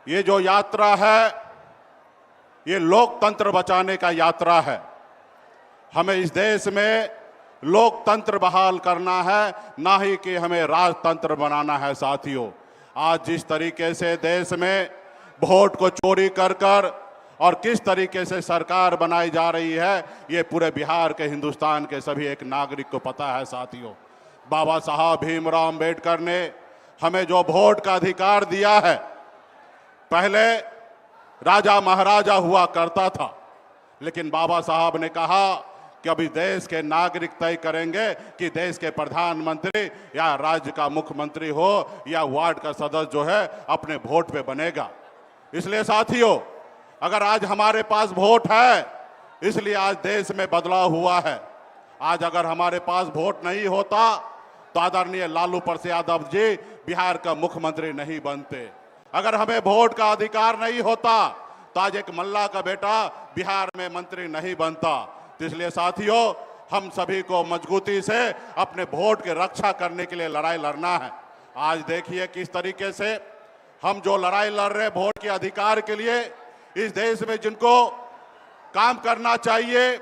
ये जो यात्रा है ये लोकतंत्र बचाने का यात्रा है। हमें इस देश में लोकतंत्र बहाल करना है, ना ही कि हमें राजतंत्र बनाना है। साथियों, आज जिस तरीके से देश में वोट को चोरी कर कर और किस तरीके से सरकार बनाई जा रही है, ये पूरे बिहार के, हिंदुस्तान के सभी एक नागरिक को पता है। साथियों, बाबा साहब भीमराव अंबेडकर ने हमें जो वोट का अधिकार दिया है, पहले राजा महाराजा हुआ करता था, लेकिन बाबा साहब ने कहा कि अभी देश के नागरिक तय करेंगे कि देश के प्रधानमंत्री या राज्य का मुख्यमंत्री हो या वार्ड का सदस्य जो है अपने वोट पे बनेगा। इसलिए साथियों, अगर आज हमारे पास वोट है, इसलिए आज देश में बदलाव हुआ है। आज अगर हमारे पास वोट नहीं होता तो आदरणीय लालू प्रसाद यादव जी बिहार का मुख्यमंत्री नहीं बनते। अगर हमें वोट का अधिकार नहीं होता तो आज एक मल्ला का बेटा बिहार में मंत्री नहीं बनता। तो इसलिए साथियों, हम सभी को मजबूती से अपने वोट की रक्षा करने के लिए लड़ाई लड़ना है। आज देखिए किस तरीके से हम जो लड़ाई लड़ रहे हैं वोट के अधिकार के लिए, इस देश में जिनको काम करना चाहिए,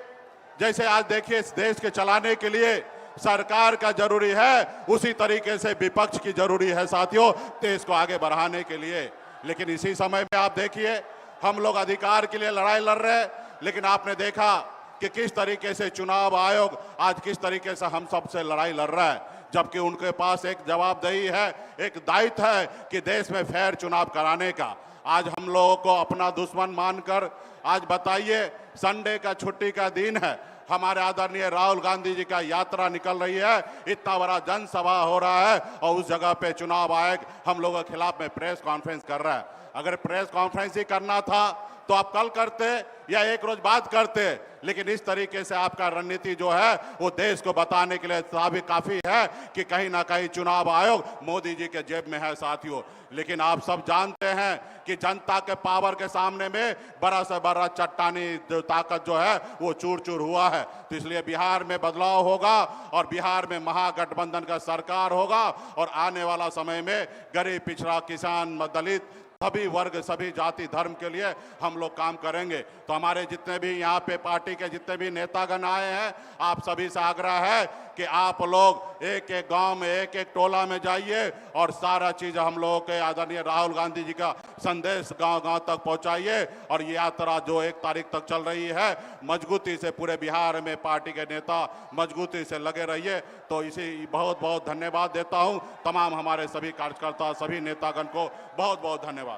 जैसे आज देखिए इस देश के चलाने के लिए सरकार का जरूरी है, उसी तरीके से विपक्ष की जरूरी है साथियों, देश को आगे बढ़ाने के लिए। लेकिन इसी समय में आप देखिए हम लोग अधिकार के लिए लड़ाई लड़ रहे हैं, लेकिन आपने देखा कि किस तरीके से चुनाव आयोग आज किस तरीके से हम सबसे लड़ाई लड़ रहा है, जबकि उनके पास एक जवाबदेही है, एक दायित्व है कि देश में फेयर चुनाव कराने का। आज हम लोगों को अपना दुश्मन मानकर, आज बताइए संडे का छुट्टी का दिन है, हमारे आदरणीय राहुल गांधी जी का यात्रा निकल रही है, इतना बड़ा जनसभा हो रहा है और उस जगह पे चुनाव आयोग हम लोगों के खिलाफ में प्रेस कॉन्फ्रेंस कर रहा है। अगर प्रेस कॉन्फ्रेंस ही करना था तो आप कल करते या एक रोज बाद करते, लेकिन इस तरीके से आपका रणनीति जो है वो देश को बताने के लिए काफी है कि कहीं ना कहीं चुनाव आयोग मोदी जी के जेब में है साथियों। लेकिन आप सब जानते हैं कि जनता के पावर के सामने में बड़ा से बड़ा चट्टानी ताकत जो है वो चूर चूर हुआ है। तो इसलिए बिहार में बदलाव होगा और बिहार में महागठबंधन का सरकार होगा और आने वाला समय में गरीब, पिछड़ा, किसान, दलित, सभी वर्ग, सभी जाति धर्म के लिए हम लोग काम करेंगे। तो हमारे जितने भी यहाँ पे पार्टी के जितने भी नेतागण आए हैं, आप सभी से आग्रह है कि आप लोग एक एक गांव में, एक एक टोला में जाइए और सारा चीज हम लोगों के आदरणीय राहुल गांधी जी का संदेश गांव गांव तक पहुंचाइए। और ये यात्रा जो 1 तारीख तक चल रही है, मजबूती से पूरे बिहार में पार्टी के नेता मजबूती से लगे रहिए। तो इसी बहुत बहुत धन्यवाद देता हूं तमाम हमारे सभी कार्यकर्ता, सभी नेतागण को बहुत बहुत धन्यवाद।